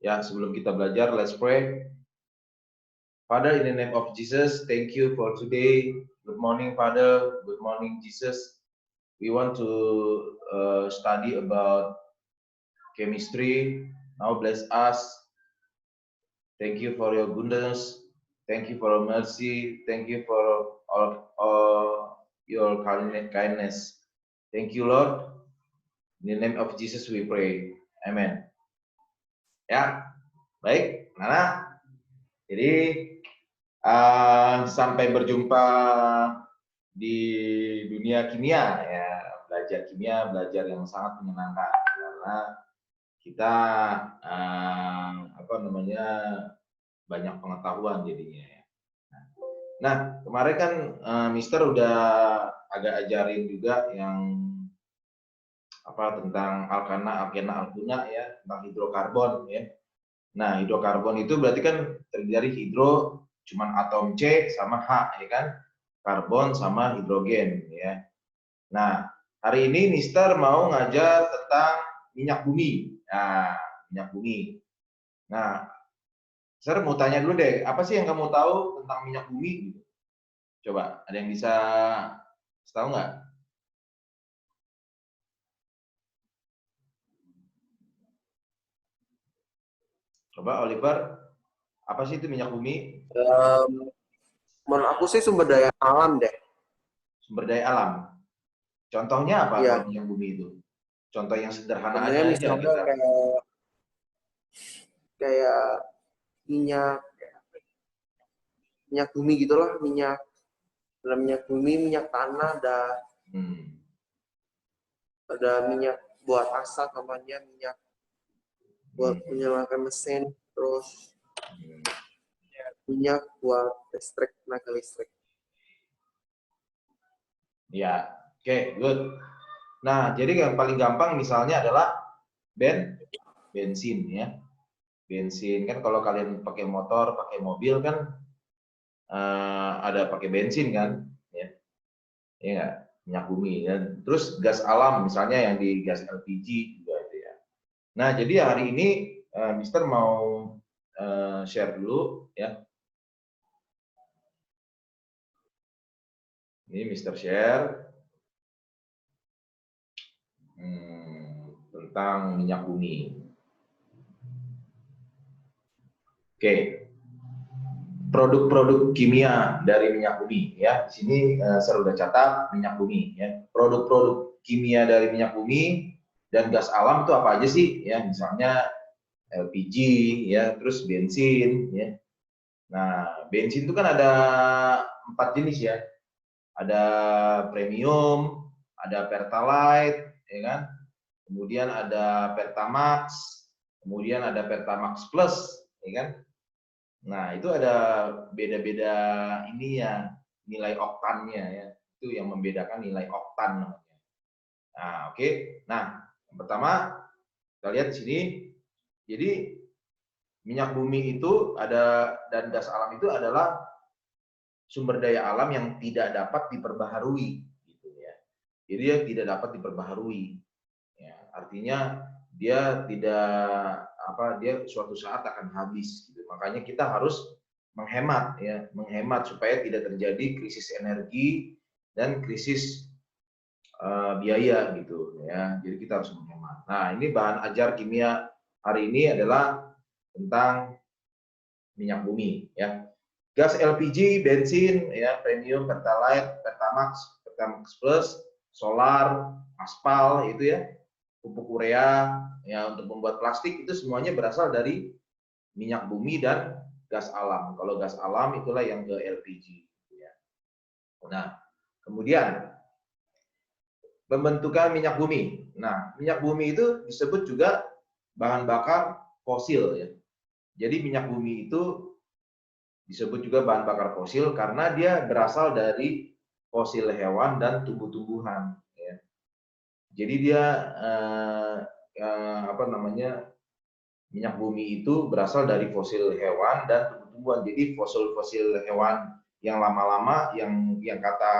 Ya, sebelum kita belajar, let's pray. Father, in the name of Jesus, thank you for today. Good morning, Father. Good morning, Jesus. We want to study about chemistry. Now bless us. Thank you for your goodness. Thank you for your mercy. Thank you for all your kindness. Thank you, Lord. In the name of Jesus we pray. Amen. Ya, baik, Nana. Jadi sampai berjumpa di dunia kimia ya, belajar kimia, belajar yang sangat menyenangkan karena kita banyak pengetahuan jadinya ya. Nah, kemarin kan Mister udah agak ajarin juga yang tentang alkana, alkena, alkuna ya, tentang hidrokarbon ya. Nah, hidrokarbon itu berarti kan terdiri dari hidro, cuman atom C sama H, ya kan? Karbon sama hidrogen, ya. Nah, hari ini Mister mau ngajar tentang minyak bumi. Nah, minyak bumi. Nah, Mister mau tanya dulu deh, apa sih yang kamu tahu tentang minyak bumi? Coba, ada yang bisa tahu nggak? Coba, Oliver, apa sih itu minyak bumi? Menurut aku sih sumber daya alam deh. Sumber daya alam. Contohnya apa Ya. kalau minyak bumi itu? Contoh yang sederhana Contohnya aja misalnya kita. Kayak minyak bumi gitulah, minyak bumi, minyak tanah, ada minyak buat masak, namanya minyak buat menyalakan mesin, terus minyak buat listrik, tenaga listrik. Ya, oke, good. Nah, jadi yang paling gampang misalnya adalah bensin ya. Bensin kan kalau kalian pakai motor, pakai mobil kan ada pakai bensin kan, ya. Ya nggak? Minyak bumi dan terus gas alam misalnya yang di gas LPG juga itu ya. Nah, jadi hari ini Mister mau share dulu ya. Ini Mister share tentang minyak bumi. Oke. Produk-produk kimia dari minyak bumi ya. Di sini saya sudah catat minyak bumi ya. Produk-produk kimia dari minyak bumi dan gas alam itu apa aja sih ya? Misalnya LPG ya, terus bensin ya. Nah, bensin itu kan ada 4 jenis ya. Ada premium, ada pertalite ya kan? Kemudian ada pertamax, kemudian ada pertamax plus ya kan? Nah, itu ada beda-beda ini ya, nilai oktannya ya. Itu yang membedakan nilai oktan namanya. Nah, oke. Nah, yang pertama kita lihat di sini. Jadi minyak bumi itu dan gas alam itu adalah sumber daya alam yang tidak dapat diperbaharui gitu ya. Jadi dia tidak dapat diperbaharui. Ya, artinya dia dia suatu saat akan habis gitu. Makanya kita harus menghemat supaya tidak terjadi krisis energi dan krisis biaya gitu ya. Jadi kita harus menghemat. Nah, ini bahan ajar kimia hari ini adalah tentang minyak bumi ya. Gas LPG, bensin ya, premium, pertalite, pertamax, pertamax plus, solar, aspal itu ya. Pupuk urea ya untuk membuat plastik itu semuanya berasal dari minyak bumi dan gas alam. Kalau gas alam itulah yang ke LPG. Ya. Nah, kemudian pembentukan minyak bumi. Nah, minyak bumi itu disebut juga bahan bakar fosil ya. Jadi minyak bumi itu disebut juga bahan bakar fosil karena dia berasal dari fosil hewan dan tumbuh-tumbuhan. Ya. Jadi dia minyak bumi itu berasal dari fosil hewan dan tumbuh-tumbuhan. Jadi fosil-fosil hewan yang lama-lama yang kata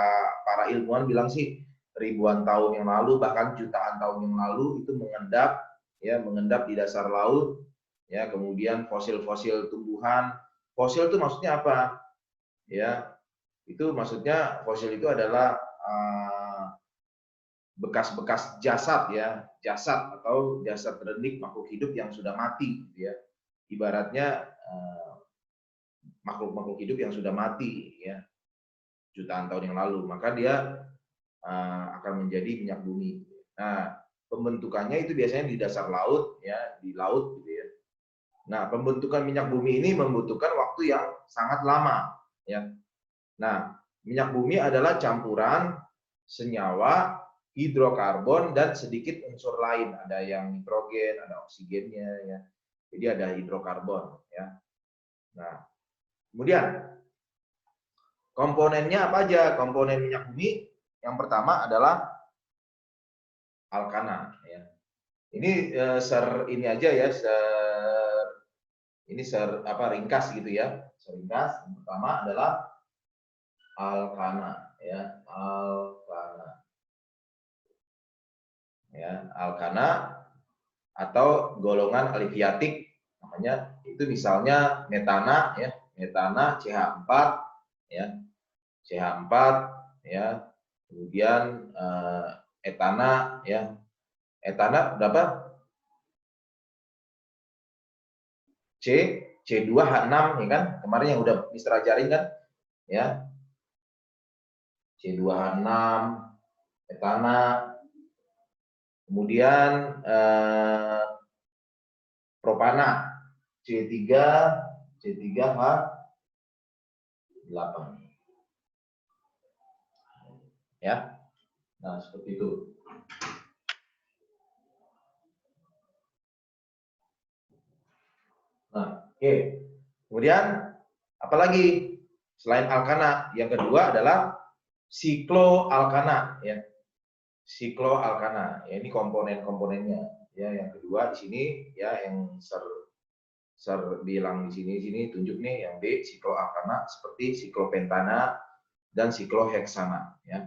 para ilmuwan bilang sih ribuan tahun yang lalu bahkan jutaan tahun yang lalu itu mengendap di dasar laut ya, kemudian fosil-fosil tumbuhan. Fosil itu maksudnya apa? Ya, itu maksudnya fosil itu adalah bekas-bekas jasad ya, jasad atau jasad relik makhluk hidup yang sudah mati, gitu ya. Ibaratnya makhluk-makhluk hidup yang sudah mati ya, jutaan tahun yang lalu, maka dia akan menjadi minyak bumi. Nah, pembentukannya itu biasanya di dasar laut ya, di laut gitu ya. Nah, pembentukan minyak bumi ini membutuhkan waktu yang sangat lama ya. Nah, minyak bumi adalah campuran senyawa hidrokarbon dan sedikit unsur lain, ada yang nitrogen, ada oksigennya ya. Jadi ada hidrokarbon ya. Nah, kemudian komponennya apa aja? Komponen minyak bumi yang pertama adalah alkana ya. Ini ini aja ya, ringkas gitu ya. Ringkas yang pertama adalah alkana ya, alkana. Ya, alkana atau golongan alifiatik namanya, itu misalnya metana ya, metana CH4 ya, CH4 ya, kemudian etana ya, etana berapa? C2H6 ya kan, kemarin yang udah Mister ajarin kan ya, C2H6 etana, kemudian propana C3H8 ya. Nah, seperti itu. Nah, oke. Kemudian apalagi selain alkana? Yang kedua adalah sikloalkana ya. Sikloalkana. Ya, ini komponen-komponennya. Ya, yang kedua di sini ya, yang bilang di sini tunjuk nih yang B, sikloalkana seperti siklopentana dan sikloheksana ya.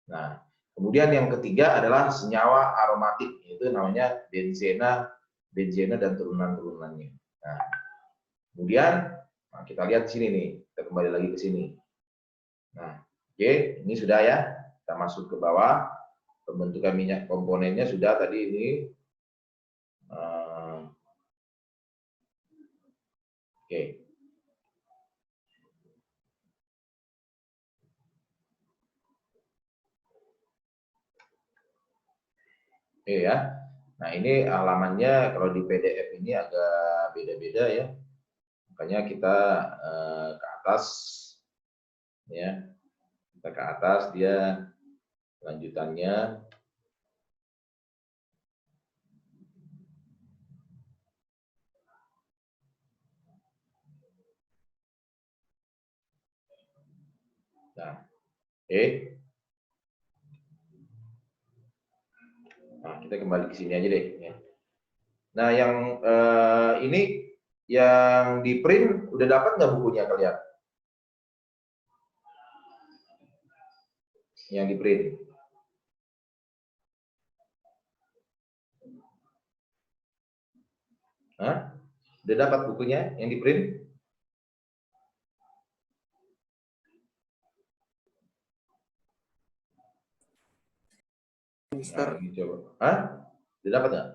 Nah, kemudian yang ketiga adalah senyawa aromatik, yaitu namanya benzena dan turunan-turunannya. Nah, kemudian kita lihat di sini nih, kita kembali lagi ke sini. Nah, oke, ini sudah ya. Kita masuk ke bawah. Pembentukan minyak komponennya sudah tadi ini. Oke. Oke ya. Nah, ini halamannya kalau di PDF ini agak beda-beda ya. Makanya kita ke atas ya. Kita ke atas, dia lanjutannya. Nah, oke. Nah, kita kembali ke sini aja deh. Ya. Nah, yang ini yang di print udah dapat nggak bukunya kalian? Yang di print. Hah? Udah dapat bukunya yang di print? Mister. Nah, coba. Hah? Udah dapat nggak?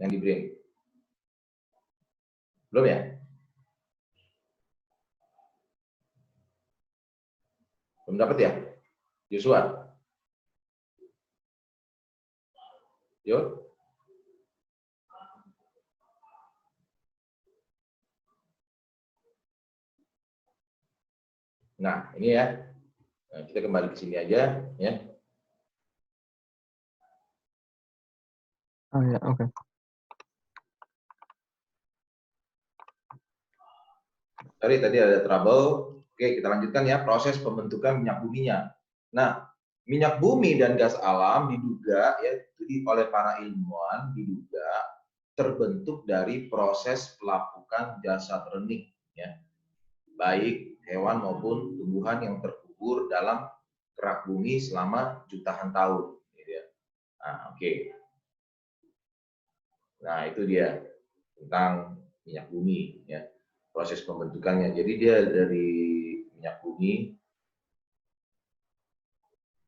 Yang di print? Belum ya? Belum dapat ya? Joshua? Yo? Nah, ini ya. Nah, kita kembali ke sini aja ya. Oh ya, oke. Sorry, tadi ada trouble. Oke, kita lanjutkan ya, proses pembentukan minyak buminya. Nah, minyak bumi dan gas alam diduga ya, oleh para ilmuwan diduga terbentuk dari proses pelapukan jasad renik ya, baik hewan maupun tumbuhan yang terkubur dalam kerak bumi selama jutaan tahun. Gitu ya. Nah, oke. Nah, itu dia tentang minyak bumi ya. Proses pembentukannya. Jadi dia dari minyak bumi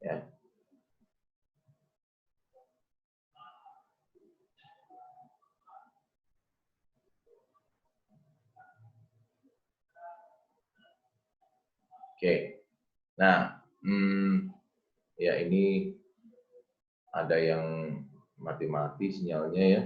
ya. Oke. Nah, ya ini ada yang mati-mati sinyalnya ya.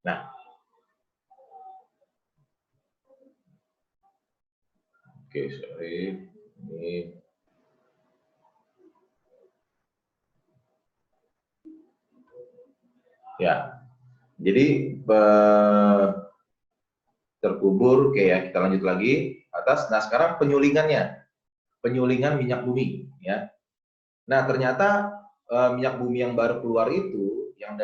Nah, oke, sorry. Ini ya. Jadi terkubur, oke ya, kita lanjut lagi atas. Nah, sekarang penyulingannya. Penyulingan minyak bumi ya. Nah, ternyata minyak bumi yang baru keluar itu yang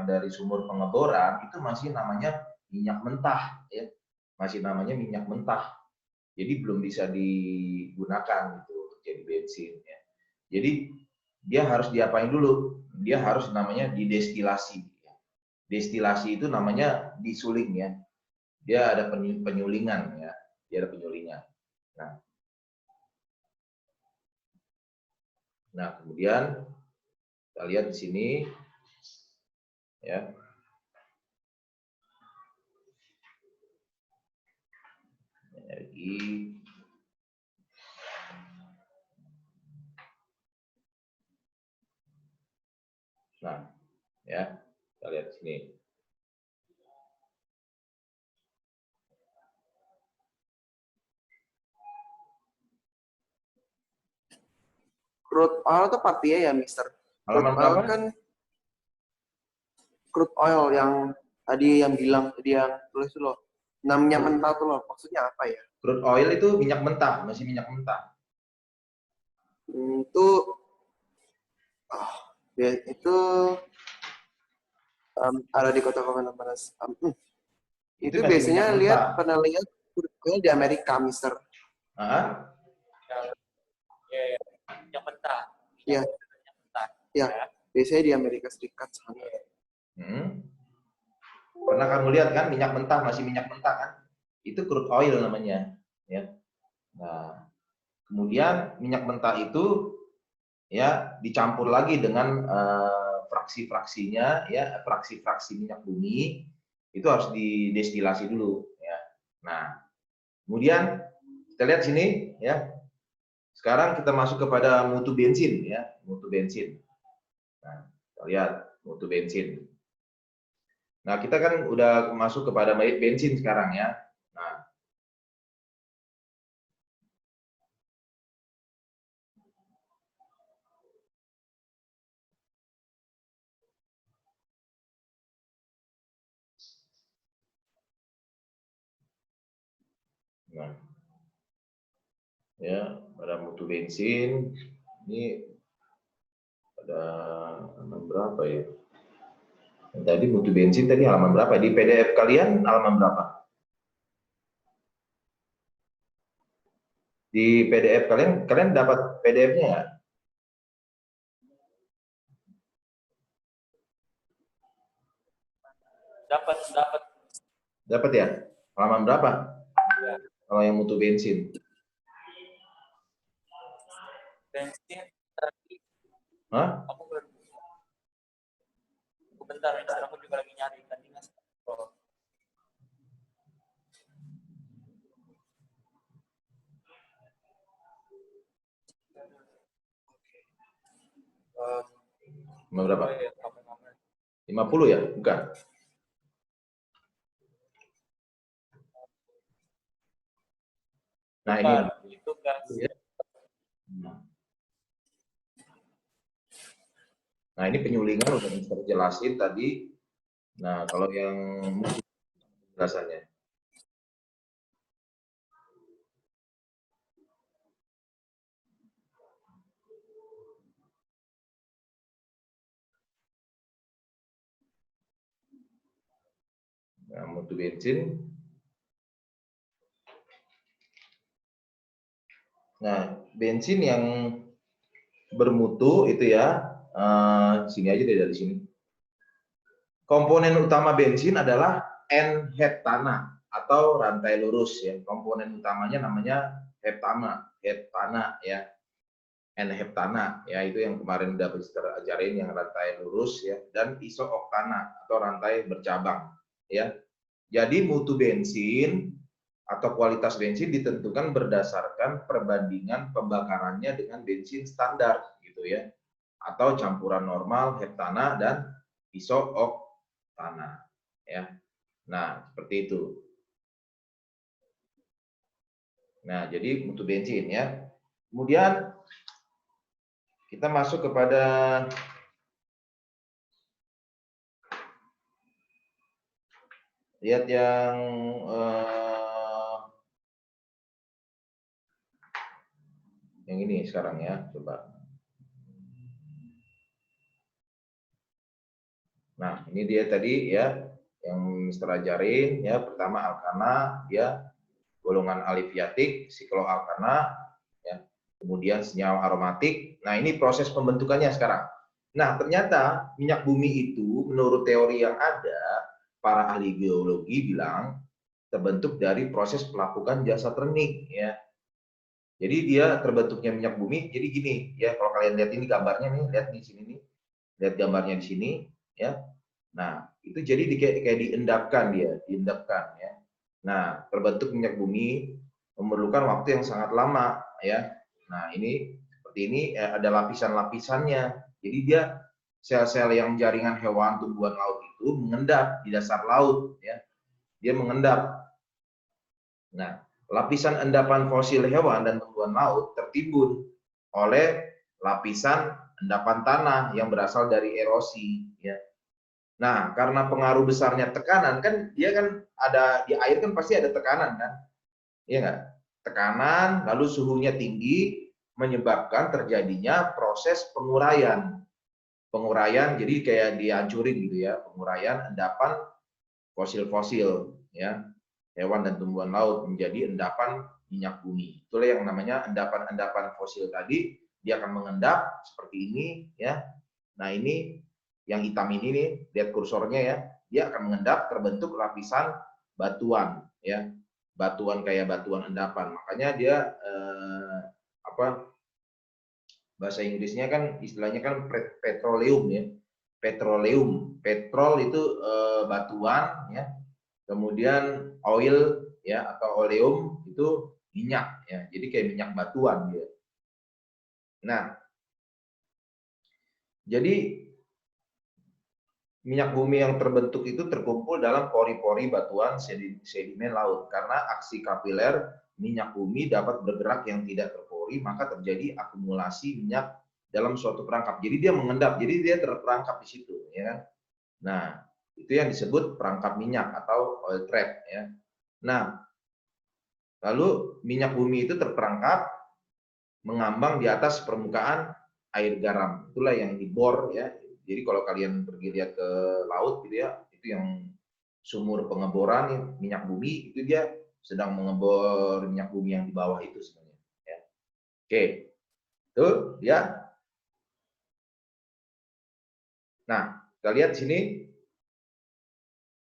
dari sumur pengeboran itu masih namanya minyak mentah ya. Masih namanya minyak mentah. Jadi belum bisa digunakan gitu untuk jadi bensin ya. Jadi dia harus diapain dulu? Dia harus namanya didestilasi. Destilasi itu namanya disuling ya. Dia ada penyulingan ya. Dia ada penyulingan. Nah, kemudian kita lihat di sini ya. Energi. Nah, ya, kita lihat di sini. Crude oil itu artinya ya, Mister. Crude Halaman oil berapa? kan crude oil yang tadi yang bilang tadi yang tulis tuh loh. Namanya mentah tuh loh. Maksudnya apa ya? Crude oil itu minyak mentah, masih minyak mentah. Itu ya, itu ada di kota mana-mana. Itu Itu masih minyak biasanya mentah. pernah lihat crude oil di Amerika, Mister. Ah, Ya, yang mentah. Iya, Yang mentah. ya. Biasanya di Amerika Serikat sana. Pernah kamu lihat kan minyak mentah, masih minyak mentah kan? Itu crude oil namanya. Ya. Nah, kemudian minyak mentah itu ya dicampur lagi dengan fraksi-fraksinya ya, fraksi-fraksi minyak bumi itu harus didestilasi dulu ya. Nah, kemudian kita lihat sini ya. Sekarang kita masuk kepada mutu bensin ya, mutu bensin. Nah, kita lihat mutu bensin. Nah, kita kan udah masuk kepada bensin sekarang ya. Nah, ya pada mutu bensin ini pada halaman berapa ya? Tadi mutu bensin tadi halaman berapa? Di PDF kalian halaman berapa? Di PDF kalian dapat PDF-nya nggak? Dapat. Dapat ya? Halaman berapa? Ya. Kalau yang mutu bensin? Bensin tadi. Hah? Aku belum. Bentar, aku juga lagi nyari tadi nggak. Berapa? 50 ya? Bukan. Nah, ini itu gas. Nah, ini penyulingan udah kita jelasin tadi. Nah, kalau yang rasanya. Nah, mutu bensin. Nah, bensin yang bermutu itu ya, sini aja deh dari sini. Komponen utama bensin adalah N-heptana atau rantai lurus ya. Komponen utamanya namanya heptana ya. N-heptana ya, itu yang kemarin udah kita ajarin yang rantai lurus ya, dan isooktana atau rantai bercabang ya. Jadi mutu bensin atau kualitas bensin ditentukan berdasarkan perbandingan pembakarannya dengan bensin standar gitu ya, atau campuran normal heptana dan isooktana ya. Nah, seperti itu. Nah, jadi mutu bensin ya. Kemudian kita masuk kepada lihat yang ini sekarang ya, coba. Nah, ini dia tadi ya yang Mister ajarin ya. Pertama alkana ya, golongan alifiatik, sikloalkana ya. Kemudian senyawa aromatik. Nah, ini proses pembentukannya sekarang. Nah, ternyata minyak bumi itu menurut teori yang ada, para ahli geologi bilang terbentuk dari proses pelapukan jasa ternik ya. Jadi dia terbentuknya minyak bumi. Jadi gini ya, kalau kalian lihat ini gambarnya nih, lihat di sini nih. Lihat gambarnya di sini ya. Nah, itu jadi kayak diendapkan dia, diendapkan ya. Nah, terbentuk minyak bumi memerlukan waktu yang sangat lama ya. Nah, ini seperti ini ada lapisan-lapisannya. Jadi dia sel-sel yang jaringan hewan, tumbuhan laut itu mengendap di dasar laut ya. Dia mengendap. Nah, lapisan endapan fosil hewan dan tumbuhan laut tertimbun oleh lapisan endapan tanah yang berasal dari erosi ya. Nah, karena pengaruh besarnya tekanan, kan dia kan ada di air kan pasti ada tekanan kan, iya nggak? Tekanan, lalu suhunya tinggi, menyebabkan terjadinya proses penguraian. Penguraian, jadi kayak dihancurin gitu ya, penguraian endapan fosil-fosil ya, hewan dan tumbuhan laut menjadi endapan minyak bumi. Itulah yang namanya endapan-endapan fosil tadi, dia akan mengendap seperti ini ya. Nah, ini yang hitam ini nih, lihat kursornya ya, dia akan mengendap terbentuk lapisan batuan ya, batuan kayak batuan endapan. Makanya dia bahasa Inggrisnya kan istilahnya kan petroleum ya, petroleum. Petrol itu batuan ya, kemudian oil ya atau oleum itu minyak ya, jadi kayak minyak batuan dia. Nah, jadi minyak bumi yang terbentuk itu terkumpul dalam pori-pori batuan sedimen laut. Karena aksi kapiler minyak bumi dapat bergerak yang tidak terpori, maka terjadi akumulasi minyak dalam suatu perangkap. Jadi dia mengendap, jadi dia terperangkap di situ, ya kan? Nah, itu yang disebut perangkap minyak atau oil trap, ya. Nah, lalu minyak bumi itu terperangkap mengambang di atas permukaan air garam. Itulah yang dibor ya. Jadi kalau kalian pergi lihat ke laut gitu ya, itu yang sumur pengeboran minyak bumi itu dia sedang mengebor minyak bumi yang di bawah itu sebenarnya. Ya. Oke, itu ya. Nah, kita lihat sini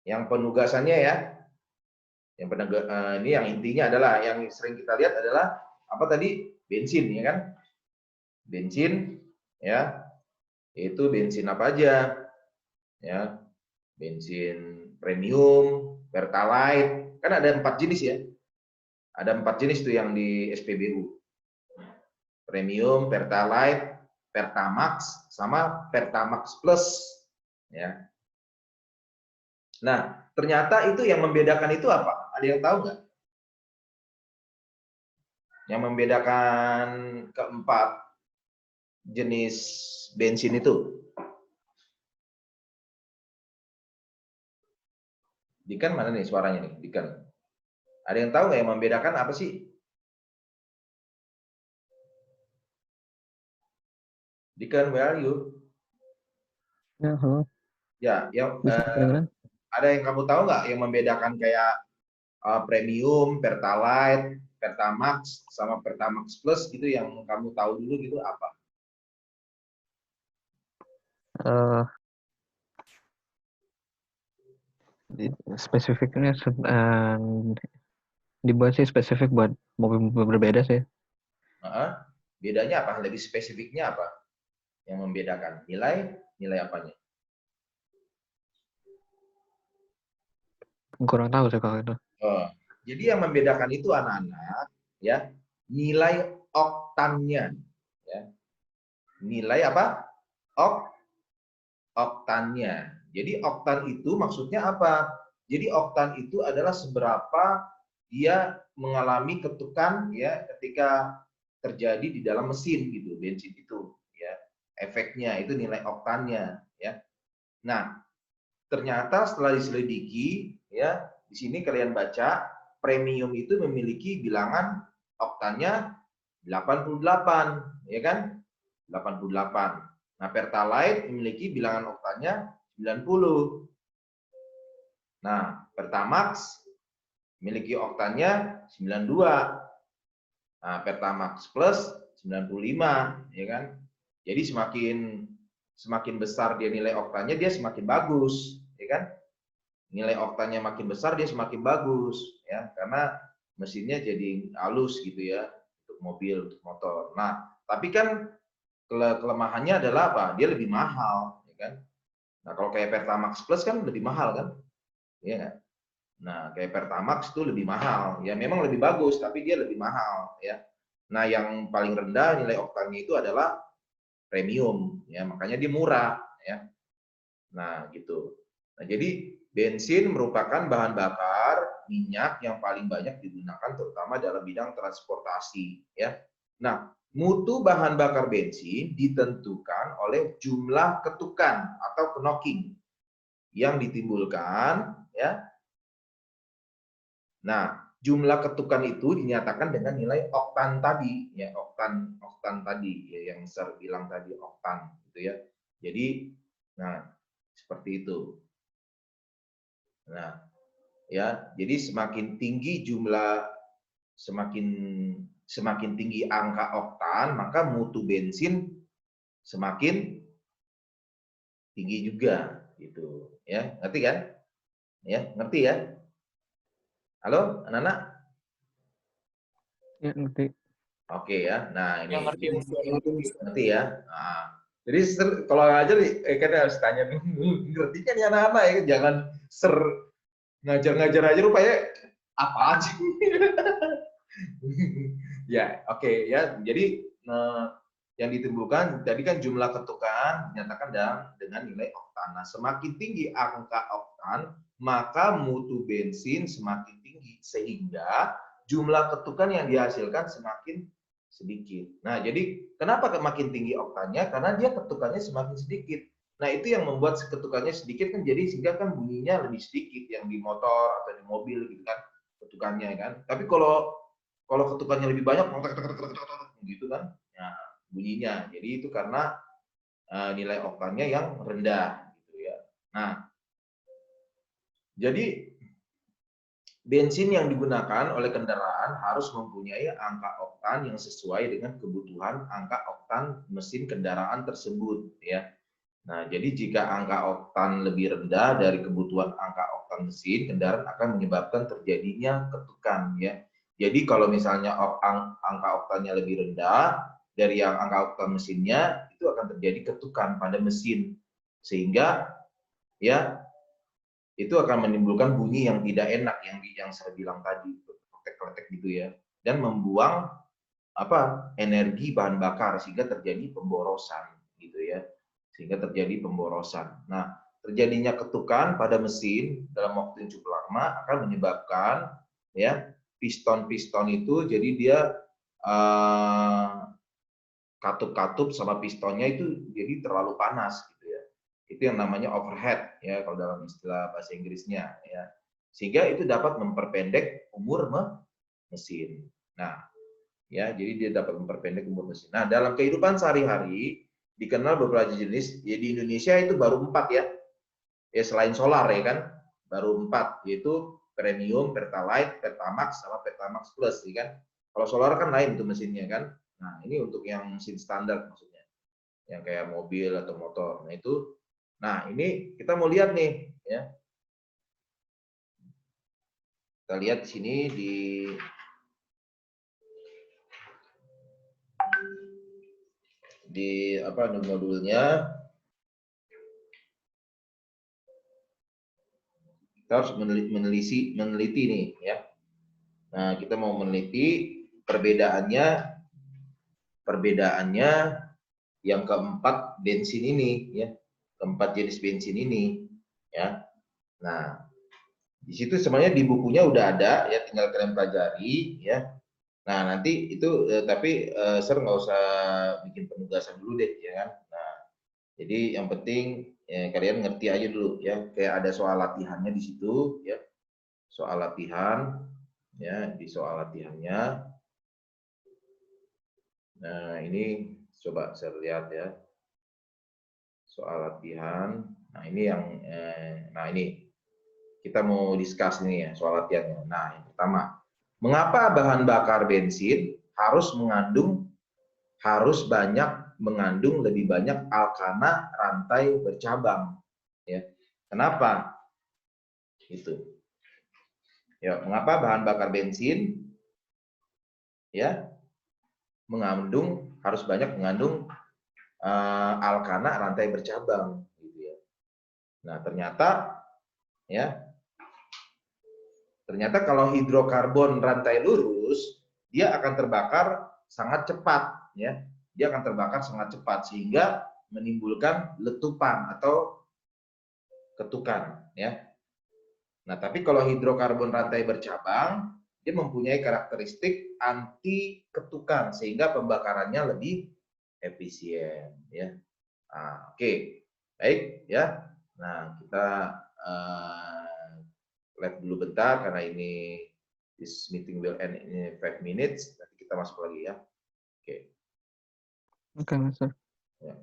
yang penugasannya ya. Yang ini yang intinya adalah yang sering kita lihat adalah apa tadi, bensin ya kan? Bensin ya. Itu bensin apa aja? Ya, bensin premium, pertalite, kan ada 4 jenis ya. Ada 4 jenis tuh yang di SPBU. Premium, pertalite, pertamax, sama pertamax plus. Ya. Nah, ternyata itu yang membedakan itu apa? Ada yang tahu nggak? Yang membedakan keempat jenis bensin itu? Dikan mana nih suaranya nih? Dikan. Ada yang tahu nggak yang membedakan apa sih? Dikan, where are you? Ya, halo. Ya, yang Bisa kedengeran? Ada yang kamu tahu nggak yang membedakan kayak premium, pertalite, pertamax sama pertamax plus gitu yang kamu tahu dulu gitu apa? Eh, spesifiknya dibuat sih spesifik buat mobil berbeda sih. Bedanya apa? Lebih spesifiknya apa? Yang membedakan nilai apanya? Kurang tahu sih kalau itu. Jadi yang membedakan itu anak-anak ya nilai oktannya ya. Nilai apa? Oktannya. Jadi oktan itu maksudnya apa? Jadi oktan itu adalah seberapa dia mengalami ketukan ya ketika terjadi di dalam mesin gitu, bensin itu ya. Efeknya itu nilai oktannya ya. Nah, ternyata setelah diselidiki ya, di sini kalian baca premium itu memiliki bilangan oktannya 88 ya kan? 88. Nah, Pertalite memiliki bilangan oktannya 90. Nah, Pertamax memiliki oktannya 92. Nah, Pertamax Plus 95, ya kan? Jadi semakin besar dia nilai oktannya, dia semakin bagus, ya kan? Nilai oktannya makin besar, dia semakin bagus, ya, karena mesinnya jadi halus gitu ya, untuk mobil, untuk motor. Nah, tapi kan kelemahannya adalah apa? Dia lebih mahal, ya kan? Nah, kalau kayak Pertamax Plus kan lebih mahal kan? Ya. Nah, kayak Pertamax itu lebih mahal. Ya memang lebih bagus, tapi dia lebih mahal, ya. Nah, yang paling rendah nilai oktannya itu adalah premium, ya. Makanya dia murah, ya. Nah, gitu. Nah, jadi bensin merupakan bahan bakar minyak yang paling banyak digunakan terutama dalam bidang transportasi, ya. Nah, mutu bahan bakar bensin ditentukan oleh jumlah ketukan atau knocking yang ditimbulkan, ya. Nah, jumlah ketukan itu dinyatakan dengan nilai oktan tadi, ya, oktan tadi, ya, yang saya bilang tadi oktan, gitu ya. Jadi, nah, seperti itu. Nah, ya, jadi semakin tinggi semakin tinggi angka oktan, maka mutu bensin semakin tinggi juga, gitu, ya, ngerti kan? Ya, ngerti ya? Halo, anak-anak? Ya, ngerti. Oke ya. Nah, ini Yang ngerti ngerti ya. Nah, jadi kalau ngajar kan harus tanya dulu, ngerti kan ya anak-anak ya, jangan ngajar-ngajar aja rupanya apaan sih? Ya, oke ya. Jadi yang ditimbulkan tadi kan jumlah ketukan dinyatakan dengan nilai oktan. Nah, semakin tinggi angka oktan, maka mutu bensin semakin tinggi sehingga jumlah ketukan yang dihasilkan semakin sedikit. Nah, jadi kenapa makin tinggi oktannya? Karena dia ketukannya semakin sedikit. Nah, itu yang membuat ketukannya sedikit kan jadi sehingga kan bunyinya lebih sedikit yang di motor atau di mobil gitu kan ketukannya kan. Tapi kalau ketukannya lebih banyak gitu kan. Nah, bunyinya. Jadi itu karena nilai oktannya yang rendah gitu ya. Nah, jadi bensin yang digunakan oleh kendaraan harus mempunyai angka oktan yang sesuai dengan kebutuhan angka oktan mesin kendaraan tersebut ya. Nah, jadi jika angka oktan lebih rendah dari kebutuhan angka oktan mesin kendaraan akan menyebabkan terjadinya ketukan ya. Jadi kalau misalnya angka oktannya lebih rendah dari yang angka oktan mesinnya, itu akan terjadi ketukan pada mesin sehingga ya itu akan menimbulkan bunyi yang tidak enak yang saya bilang tadi, kletek-kletek gitu ya, dan membuang energi bahan bakar sehingga terjadi pemborosan gitu ya, sehingga terjadi pemborosan. Nah, terjadinya ketukan pada mesin dalam waktu yang cukup lama akan menyebabkan ya piston-piston itu jadi dia katup-katup sama pistonnya itu jadi terlalu panas gitu ya. Itu yang namanya overheat ya kalau dalam istilah bahasa Inggrisnya ya. Sehingga itu dapat memperpendek umur mesin. Nah, ya jadi dia dapat memperpendek umur mesin. Nah, dalam kehidupan sehari-hari dikenal beberapa jenis. Ya di Indonesia itu baru 4 ya. Ya selain solar ya kan. baru 4, yaitu Premium, Pertalite, Pertamax, sama Pertamax Plus, ya kan? Kalau solar kan lain itu mesinnya kan. Nah, ini untuk yang mesin standar maksudnya, yang kayak mobil atau motor. Nah itu, nah ini kita mau lihat nih, ya. Kita lihat di sini di apa modulnya. Kita harus meneliti nih, ya. Nah, kita mau meneliti perbedaannya yang keempat bensin ini, ya, keempat jenis bensin ini, ya. Nah, di situ sebenarnya di bukunya udah ada, ya, tinggal kalian pelajari, ya. Nah, nanti itu tapi Sir nggak usah bikin penugasan dulu deh, ya kan. Nah, jadi yang penting ya, kalian ngerti aja dulu, ya. Kayak ada soal latihannya di situ, ya. Soal latihan, ya, di soal latihannya. Nah, ini coba saya lihat, ya. Soal latihan. Nah, ini yang nah ini kita mau discuss ini ya soal latihannya. Nah, yang pertama, mengapa bahan bakar bensin harus banyak mengandung lebih banyak alkana rantai bercabang, ya. Kenapa? Itu. Ya, mengapa bahan bakar bensin ya harus banyak mengandung alkana rantai bercabang, gitu ya. Nah, ternyata kalau hidrokarbon rantai lurus dia akan terbakar sangat cepat, ya. Dia akan terbakar sangat cepat sehingga menimbulkan letupan atau ketukan, ya. Nah, tapi kalau hidrokarbon rantai bercabang, dia mempunyai karakteristik anti ketukan sehingga pembakarannya lebih efisien, ya. Nah, oke. Baik, ya. Nah, kita lihat dulu bentar karena ini this meeting will end in 5 minutes. Nanti kita masuk lagi, ya. Oke. Oke, Master. Ya.